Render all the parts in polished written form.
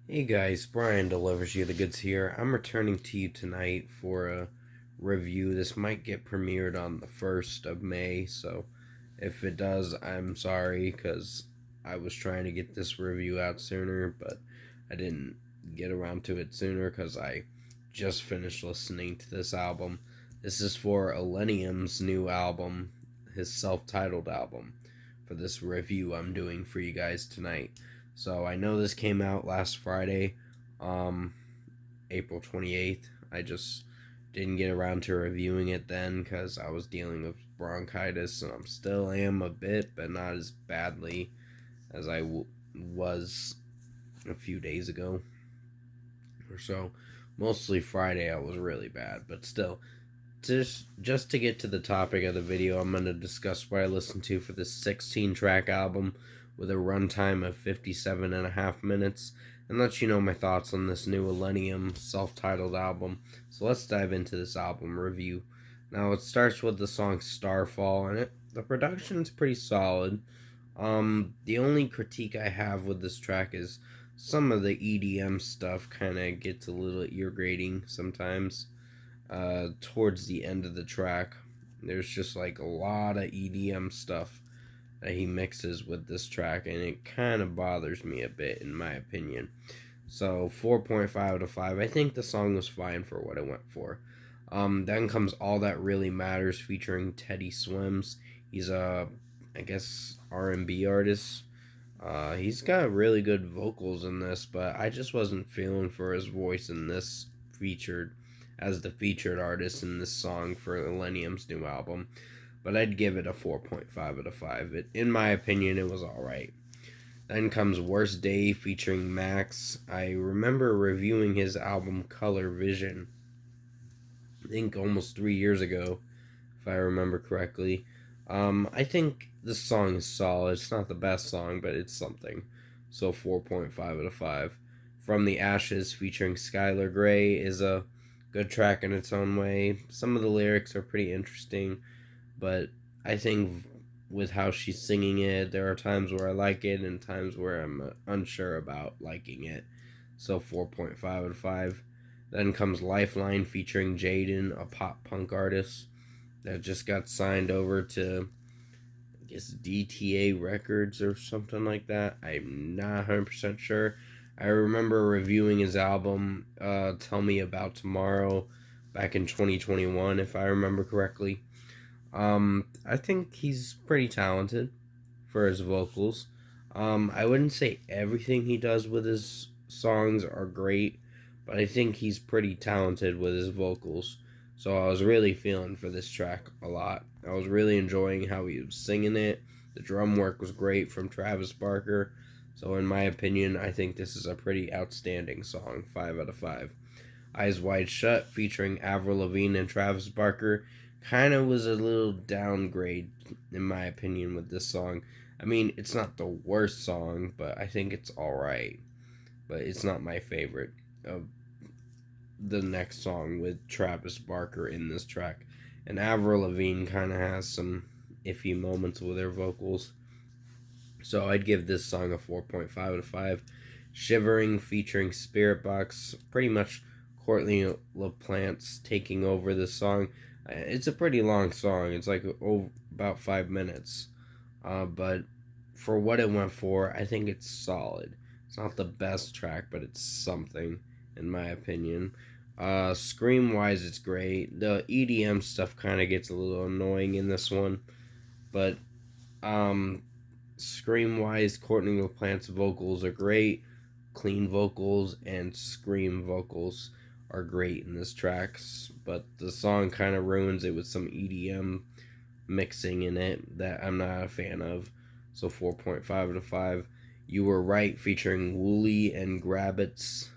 Hey guys, Brian delivers you the goods here. I'm returning to you tonight for a review. This might get premiered on the 1st of May, so if it does, I'm sorry because I was trying to get this review out sooner, but I didn't get around to it sooner because I just finished listening to this album. This is for Illenium's new album, his self titled album, for this review I'm doing for you guys tonight. So I know this came out last Friday, um, April 28th. I just didn't get around to reviewing it then because I was dealing with bronchitis, and I'm still am a bit, but not as badly as was a few days ago or so. Mostly Friday I was really bad, but still. Just to get to the topic of the video, I'm going to discuss what I listened to for this 16-track album with a runtime of 57 and a half minutes, and let you know my thoughts on this new Illenium self-titled album. So let's dive into this album review. Now it starts with the song Starfall, and the production's pretty solid. The only critique I have with this track is some of the EDM stuff kind of gets a little ear grating sometimes. Towards the end of the track, there's just like a lot of EDM stuff that he mixes with this track, and it kind of bothers me a bit, in my opinion. So 4.5 to 5. I think the song was fine for what it went for. Then comes All That Really Matters featuring Teddy Swims. He's a, I guess, R&B artist. He's got really good vocals in this, but I just wasn't feeling for his voice in this featured as the featured artist in this song for Illenium's new album. But I'd give it a 4.5 out of 5. In my opinion, it was alright. Then comes Worst Day featuring Max. I remember reviewing his album Color Vision, I think almost 3 years ago, if I remember correctly. I think this song is solid. It's not the best song, but it's something. So 4.5 out of 5. From the Ashes featuring Skylar Grey is a good track in its own way. Some of the lyrics are pretty interesting, but I think with how she's singing it, there are times where I like it and times where I'm unsure about liking it. So 4.5 out of 5. Then comes Lifeline featuring Jaden, a pop punk artist that just got signed over to, I guess, DTA Records or something like that. I'm not 100% sure. I remember reviewing his album, Tell Me About Tomorrow, back in 2021, if I remember correctly. I think he's pretty talented for his vocals. I wouldn't say everything he does with his songs are great, but I think he's pretty talented with his vocals. So I was really feeling for this track a lot. I was really enjoying how he was singing it. The drum work was great from Travis Barker. So in my opinion, I think this is a pretty outstanding song, 5 out of 5. Eyes Wide Shut featuring Avril Lavigne and Travis Barker kind of was a little downgrade, in my opinion, with this song. I mean, it's not the worst song, but I think it's alright. But it's not my favorite of the next song with Travis Barker in this track. And Avril Lavigne kind of has some iffy moments with her vocals. So I'd give this song a 4.5 out of 5. Shivering featuring Spirit Box, pretty much Courtney LaPlante's taking over this song. It's a pretty long song. It's like about 5 minutes. But for what it went for, I think it's solid. It's not the best track, but it's something, in my opinion. Scream wise, it's great. The EDM stuff kind of gets a little annoying in this one, but scream wise, Courtney LaPlante's vocals are great. Clean vocals and scream vocals are great in this track, but the song kind of ruins it with some EDM mixing in it that I'm not a fan of. So 4.5 out of 5. You Were Right featuring Wooly and Grabbits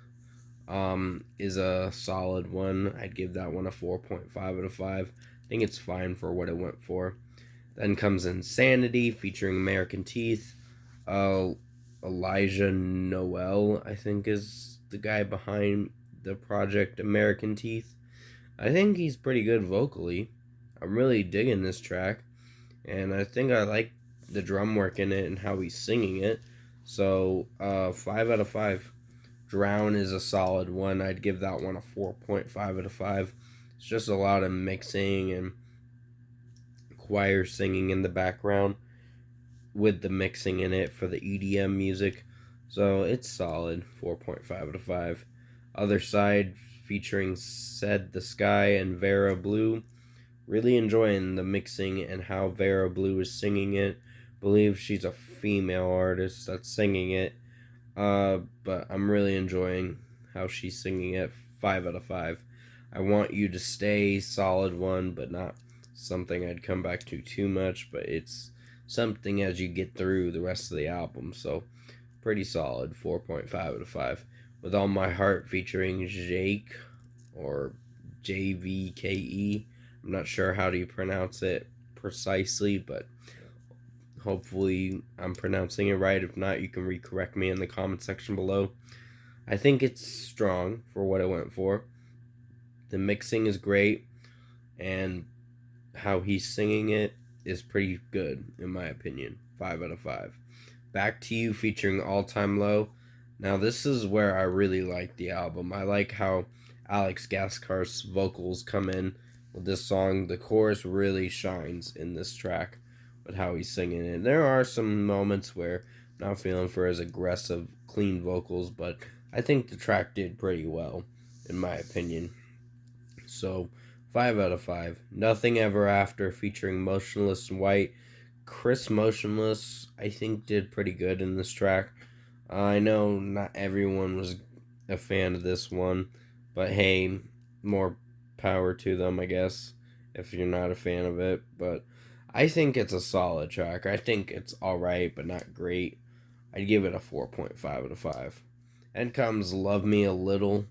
is a solid one. I'd give that one a 4.5 out of 5. I think it's fine for what it went for. Then comes Insanity featuring American Teeth. Elijah Noel, I think, is the guy behind the project American Teeth. I think he's pretty good vocally. I'm really digging this track, and I think I like the drum work in it and how he's singing it. So 5 out of 5. Drown is a solid one. I'd give that one a 4.5 out of 5. It's just a lot of mixing and choir singing in the background with the mixing in it for the EDM music. So it's solid, 4.5 out of 5. Other Side featuring Said the Sky and Vera Blue. Really enjoying the mixing and how Vera Blue is singing it. Believe she's a female artist that's singing it. But I'm really enjoying how she's singing it. 5 out of 5. I Want You to Stay, solid one, but not something I'd come back to too much. But it's something as you get through the rest of the album. So pretty solid, 4.5 out of 5. With All My Heart featuring Jake, or JVKE. I'm not sure how do you pronounce it precisely, but hopefully I'm pronouncing it right. If not, you can recorrect me in the comment section below. I think it's strong for what it went for. The mixing is great, and how he's singing it is pretty good, in my opinion. 5 out of 5. Back to You featuring All Time Low. Now, this is where I really like the album. I like how Alex Gaskar's vocals come in with this song. The chorus really shines in this track with how he's singing it. There are some moments where I'm not feeling for his aggressive, clean vocals, but I think the track did pretty well, in my opinion. So, 5 out of 5. Nothing Ever After featuring Motionless in White. Chris Motionless, I think, did pretty good in this track. I know not everyone was a fan of this one, but hey, more power to them, I guess, if you're not a fan of it. But I think it's a solid track. I think it's alright, but not great. I'd give it a 4.5 out of 5. And comes Love Me a Little,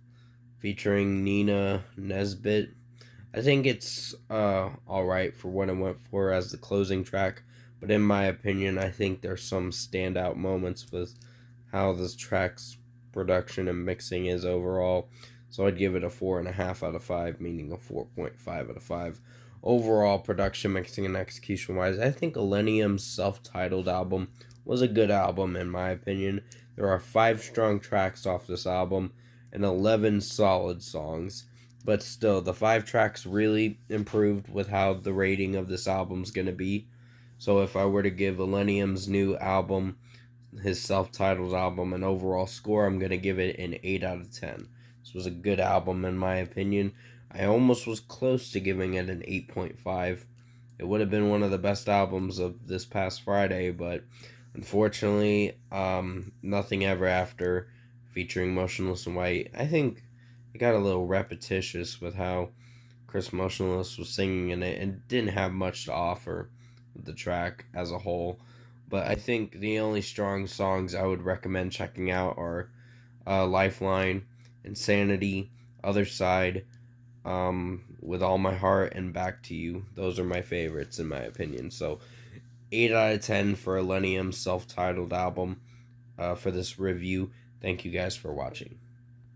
featuring Nina Nesbitt. I think it's alright for what it went for as the closing track, but in my opinion, I think there's some standout moments with how this track's production and mixing is overall. So I'd give it a 4.5 out of 5, meaning a 4.5 out of 5. Overall, production, mixing, and execution wise, I think Illenium's self-titled album was a good album in my opinion. There are 5 strong tracks off this album and 11 solid songs. But still, the 5 tracks really improved with how the rating of this album's going to be. So if I were to give Illenium's new album, his self-titled album, an overall score, I'm going to give it an 8 out of 10. This was a good album in my opinion. I almost was close to giving it an 8.5. It would have been one of the best albums of this past Friday, but unfortunately, Nothing Ever After featuring Motionless in White, I think it got a little repetitious with how Chris Motionless was singing in it and didn't have much to offer with the track as a whole. But I think the only strong songs I would recommend checking out are Lifeline, Insanity, Other Side, With All My Heart, and Back to You. Those are my favorites in my opinion. So 8 out of 10 for Illenium's self-titled album for this review. Thank you guys for watching.